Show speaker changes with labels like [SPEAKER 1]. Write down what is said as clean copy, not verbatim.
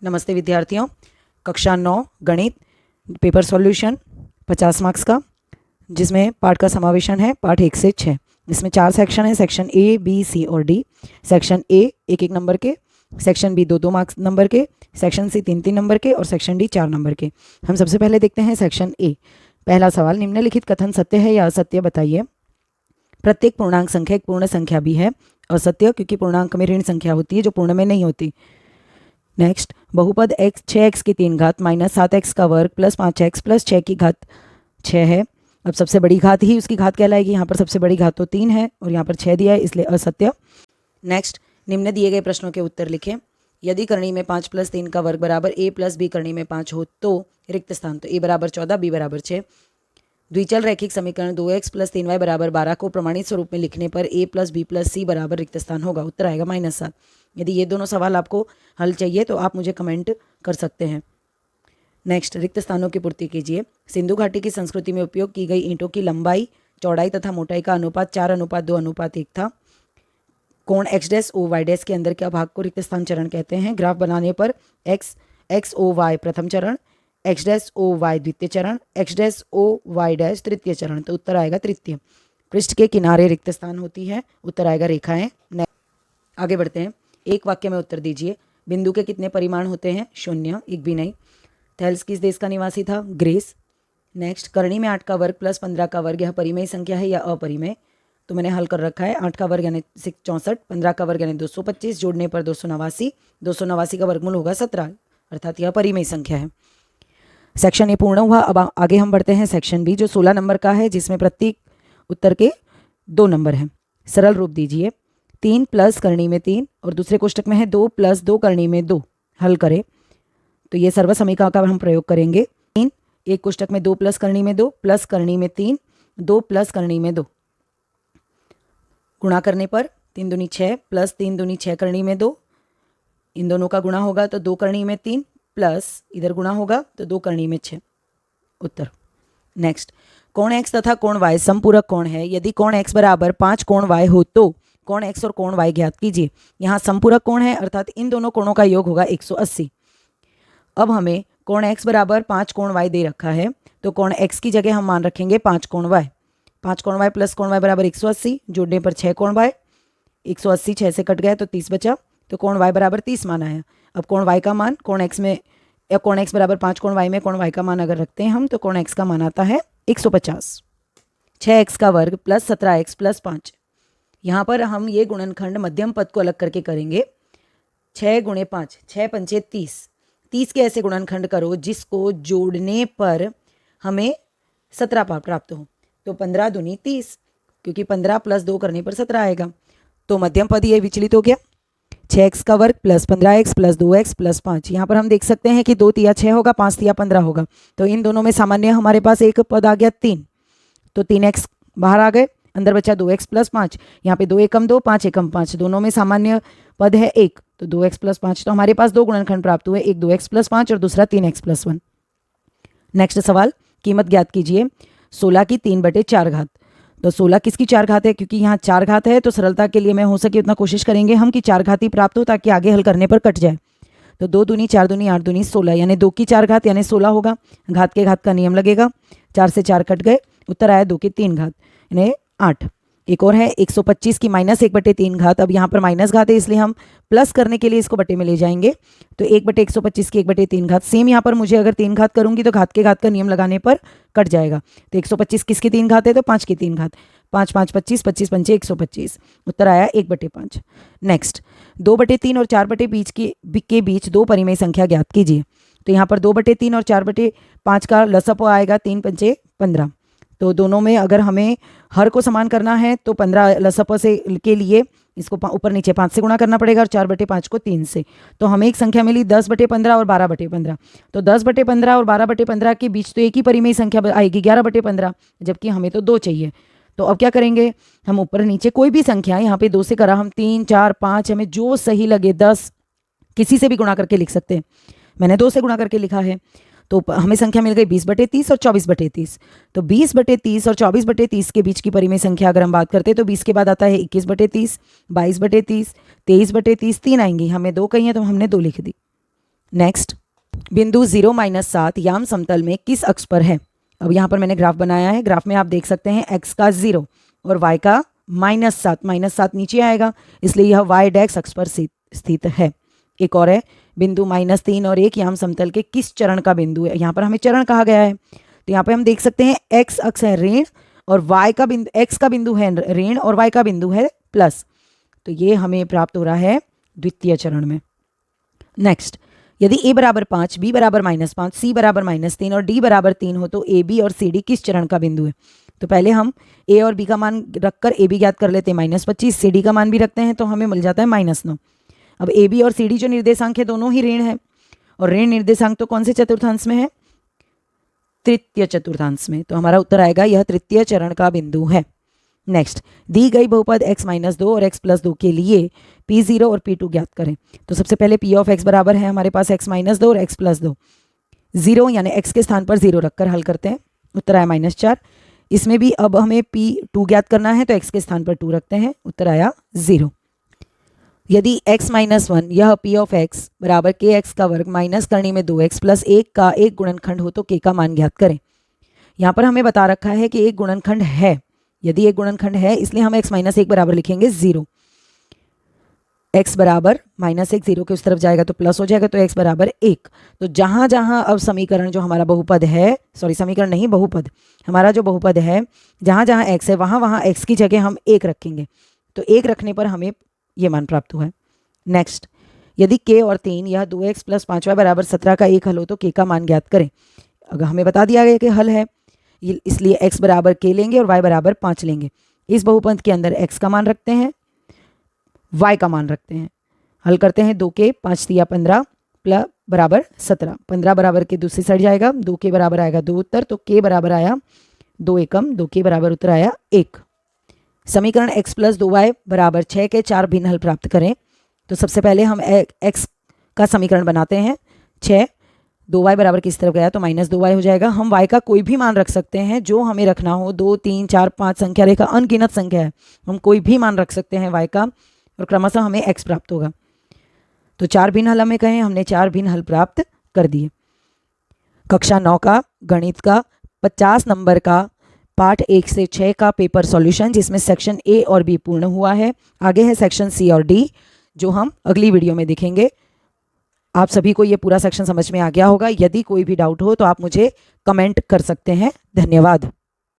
[SPEAKER 1] नमस्ते विद्यार्थियों। कक्षा 9 गणित पेपर सॉल्यूशन 50 मार्क्स का, जिसमें पाठ का समावेशन है पाठ 1 से 6। इसमें 4 सेक्शन है, सेक्शन ए बी सी और डी। सेक्शन ए 1-1 नंबर के, सेक्शन बी 2-2 मार्क्स नंबर के, सेक्शन सी 3-3 नंबर के और सेक्शन डी 4 नंबर के। हम सबसे पहले देखते हैं सेक्शन ए। पहला सवाल, निम्नलिखित कथन सत्य है या असत्य बताइए। प्रत्येक पूर्णांक संख्या एक पूर्ण संख्या भी है। असत्य, क्योंकि पूर्णांक में ऋण संख्या होती है जो पूर्ण में नहीं होती। नेक्स्ट, बहुपद x 6x की 3 घात माइनस 7x का वर्ग प्लस 5x प्लस 6 की घात 6 है। अब सबसे बड़ी घात ही उसकी घात कहलाएगी। यहाँ पर सबसे बड़ी घात तो 3 है और यहाँ पर 6 दिया है, इसलिए असत्य। नेक्स्ट, निम्न दिए गए प्रश्नों के उत्तर लिखें। यदि करणी में 5 + 3 का वर्ग बराबर a + b करणी में 5 हो तो रिक्त स्थान, तो a बराबर 14, b बराबर 6। द्विचल रैखिक समीकरण 2x + 3y बराबर 12 को प्रमाणित स्वरूप में लिखने पर a + b + c बराबर रिक्त स्थान होगा। उत्तर आएगा -7। यदि ये दोनों सवाल आपको हल चाहिए तो आप मुझे कमेंट कर सकते हैं। नेक्स्ट, रिक्त स्थानों की पूर्ति कीजिए। सिंधु घाटी की संस्कृति में उपयोग की गई ईंटों की लंबाई, चौड़ाई तथा मोटाई का अनुपात 4:2:1 था। कोण x' के अंदर क्या भाग को रिक्त स्थान चरण कहते हैं। ग्राफ बनाने पर x(o(y) प्रथम चरण, x'(o(y) द्वितीय चरण, x'(o(y' तृतीय चरण, तो उत्तर आएगा तृतीय। पृष्ठ के किनारे रिक्त स्थान होती है, उत्तर आएगा रेखाएं। आगे बढ़ते हैं। एक वाक्य में उत्तर दीजिए। बिंदु के कितने परिमाण होते हैं? 0, एक भी नहीं। थेल्स किस देश का निवासी था? ग्रीस। नेक्स्ट, करणी में 8 का वर्ग प्लस 15 का वर्ग यह परिमेय संख्या है या अपरिमेय? तो मैंने हल कर रखा है। 8 का वर्ग यानी 64, 15 का वर्ग यानी 225, जोड़ने पर 289, 289 का वर्गमूल होगा 17, अर्थात यह परिमेय संख्या है। सेक्शन ए पूर्ण हुआ। अब आगे हम बढ़ते हैं सेक्शन बी, जो 16 नंबर का है, जिसमें प्रत्येक उत्तर के 2 नंबर हैं। सरल रूप दीजिए। 3 + करणी में 3 और दूसरे कोष्टक में है 2 + 2 करणी में 2। हल करें तो ये सर्व समीकरण का हम प्रयोग करेंगे। 3 एक कोष्टक में 2 + करणी में 2 प्लस करणी में 3, 2 + करणी में 2। गुणा करने पर 3 दूनी 6 प्लस 3 दूनी 6 करणी में 2। इन दोनों का गुणा होगा तो 2 करणी में 3 प्लस इधर गुणा होगा तो 2 करणी में 6। उत्तर। नेक्स्ट, कोण x तथा कोण y समपूरक कोण है। यदि कोण x बराबर 5 कोण y हो तो कोण x और कोण y ज्ञात कीजिए। यहाँ समपूरक कोण है, अर्थात इन दोनों कोणों का योग होगा 180। अब हमें कोण x बराबर 5 कोण y दे रखा है, तो कोण x की जगह हम मान रखेंगे 5 कोण y। 5 कोण y प्लस कोण y बराबर 180, जोड़ने पर 6 कोण y। 180 6 से कट गया तो 30 बचा, तो कोण y बराबर 30 माना है। अब कोण y का मान कोण x में, या कोण x बराबर 5 कोण y में कोण y का मान अगर रखते हैं हम, तो कोण x का मान आता है 150। 6x का वर्ग प्लस 17x प्लस 5। यहाँ पर हम ये गुणनखंड मध्यम पद को अलग करके करेंगे। 6 × 5, 6 × 5 = 30। 30 के ऐसे गुणनखंड करो जिसको जोड़ने पर हमें 17 प्राप्त हो। तो 15 दूनी 30, क्योंकि 15 + 2 करने पर 17 आएगा। तो मध्यम पद ये विचलित हो गया। 6x का वर्ग plus 15x plus 2x plus 5। यहाँ पर हम देख सकते हैं कि 2 तिया 6 होगा, 5 तिया 15 होगा। तो इन दोनों में सामान्य हमारे पास एक पद आ गया 3, तो 3x बाहर आ गए, अंदर बचा 2x प्लस 5। यहाँ पे 2 एकम 2, 5 एकम 5, दोनों में सामान्य पद है 1, तो 2x प्लस 5। तो हमारे पास 2 गुणनखंड प्राप्त हुए, एक 2x प्लस 5 और दूसरा 3x प्लस 1। नेक्स्ट सवाल, कीमत ज्ञात कीजिए 16 की 3/4 घात। तो 16 किसकी 4 घात है? क्योंकि यहाँ 4 घात है तो सरलता के लिए मैं हो सके उतना कोशिश करेंगे हम कि 4 घात ही प्राप्त हो, ताकि आगे हल करने पर कट जाए। तो 2 दूनी 4 दूनी 8 दूनी 16, यानी 2 की 4 घात यानी 16 होगा। घात के घात का नियम लगेगा, 4 से 4 कट गए, उत्तर आया 2 की 3 घात यानी 8। एक और है 125 की -1/3 घात। अब यहाँ पर माइनस घात है, इसलिए हम प्लस करने के लिए इसको बटे में ले जाएंगे। तो 1/125 की 1/3 घात। सेम यहाँ पर मुझे अगर 3 घात करूंगी तो घात के घात का नियम लगाने पर कट जाएगा। तो 125 किसकी 3 घात है? तो 5 की 3 घात। 5 5 25, 25 पंचे 125, उत्तर आया 1/5। नेक्स्ट, 2/3 और 4/5 के बीच 2 परिमेय संख्या ज्ञात कीजिए। तो यहाँ पर 2/3 और 4/5 का लसअप आएगा 3 पंचे 15। तो दोनों में अगर हमें हर को समान करना है तो 15 लसअप से के लिए इसको ऊपर नीचे 5 से गुणा करना पड़ेगा और 4/5 को 3 से। तो हमें एक संख्या मिली 10/15 और 12/15। तो 10/15 और 12/15 के बीच तो एक ही परिमेय संख्या आएगी 11/15, जबकि हमें तो 2 चाहिए। तो अब क्या करेंगे हम? ऊपर नीचे कोई भी संख्या, यहाँ पे 2 से करा हम 3 4 5, हमें जो सही लगे 10 किसी से भी गुणा करके लिख सकते हैं। मैंने 2 से गुणा करके लिखा है, तो हमें संख्या मिल गई 20/30 और 24/30। तो 20/30 और 24/30 के बीच की परिमेय संख्या अगर हम बात करते हैं तो 20 के बाद आता है 21/30, 22/30, 23/30, 3 आएंगी। हमें 2 कही है तो हमने 2 लिख दी। नेक्स्ट, बिंदु 0 - 7 याम समतल में किस अक्ष पर है? अब यहाँ पर मैंने ग्राफ बनाया है। ग्राफ में आप देख सकते हैं x का 0 और y का -7। -7 नीचे आएगा, इसलिए यह y डैक्स अक्ष पर स्थित है। एक और है, बिंदु -3 और 1 याम समतल के किस चरण का बिंदु है? यहाँ पर हमें चरण कहा गया है, तो यहाँ पर हम देख सकते हैं x अक्ष है ऋण और y का बिंदु, x का बिंदु है ऋण और y का बिंदु है प्लस, तो ये हमें प्राप्त हो रहा है द्वितीय चरण में। नेक्स्ट, यदि a बराबर 5, b बराबर -5, c बराबर -3 और d बराबर 3 हो तो a b और c d किस चरण का बिंदु है? तो पहले हम a और b का मान रखकर a b ज्ञात कर लेते हैं -25, c d का मान भी रखते हैं तो हमें मिल जाता है -9। अब a b और c d जो निर्देशांक है दोनों ही ऋण है, और ऋण निर्देशांक तो कौन से चतुर्थांश में है? तृतीय चतुर्थांश में, तो हमारा उत्तर आएगा यह तृतीय चरण का बिंदु है। नेक्स्ट, दी गई बहुपद x - 2 और x + 2 के लिए p0 और p2 ज्ञात करें। तो सबसे पहले p ऑफ x बराबर है हमारे पास x - 2 और x + 2, 0 यानी x के स्थान पर 0 रखकर हल करते हैं, उत्तर आया -4। इसमें भी अब हमें p2 ज्ञात करना है तो x के स्थान पर 2 रखते हैं, उत्तर आया 0। यदि x - 1 यह p ऑफ x बराबर kx का वर्ग माइनस करनी में 2x + 1 का एक गुणनखंड हो तो k का मान ज्ञात करें। यहाँ पर हमें बता रखा है कि एक गुणनखंड है, यदि एक गुणनखंड है इसलिए हम x - 1 बराबर लिखेंगे 0। x बराबर -1 0 के उस तरफ जाएगा तो प्लस हो जाएगा, तो x बराबर 1। तो जहाँ जहाँ अब समीकरण जो हमारा बहुपद है, सॉरी समीकरण नहीं बहुपद, हमारा जो बहुपद है जहाँ जहाँ x है वहाँ वहाँ x की जगह हम 1 रखेंगे, तो 1 रखने पर हमें ये मान प्राप्त हुआ है। नेक्स्ट, यदि k और 3 यह 2x + 5y बराबर 17 का एक हल हो तो k का मान ज्ञात करें। अगर हमें बता दिया गया कि हल है, इसलिए x बराबर k लेंगे और y बराबर 5 लेंगे। इस बहुपद के अंदर x का मान रखते हैं, y का मान रखते हैं, हल करते हैं। 2k 5 × 15 बराबर 17, 15 बराबर के दूसरी साइड जाएगा, 2k बराबर आएगा 2 उत्तर, तो k बराबर आया 2 एकम, 2k बराबर उत्तर आया 1। समीकरण x + 2y बराबर 6 के 4 भिन्न हल प्राप्त करें। तो सबसे पहले हम x का समीकरण बनाते हैं, 6, 2y बराबर किस तरफ गया तो -2y हो जाएगा। हम y का कोई भी मान रख सकते हैं जो हमें रखना हो, 2 3 4 5 संख्या रेखा अनगिनत संख्या है, हम कोई भी मान रख सकते हैं y का और क्रमशः हमें x प्राप्त होगा। तो 4 भिन्न हल हमें कहें, हमने 4 भिन्न हल प्राप्त कर दिए। कक्षा 9 का गणित का 50 नंबर का पाठ 1 से 6 का पेपर सॉल्यूशन, जिसमें सेक्शन A और B पूर्ण हुआ है। आगे है सेक्शन C और D जो हम अगली वीडियो में देखेंगे। आप सभी को ये पूरा सेक्शन समझ में आ गया होगा। यदि कोई भी डाउट हो तो आप मुझे कमेंट कर सकते हैं। धन्यवाद।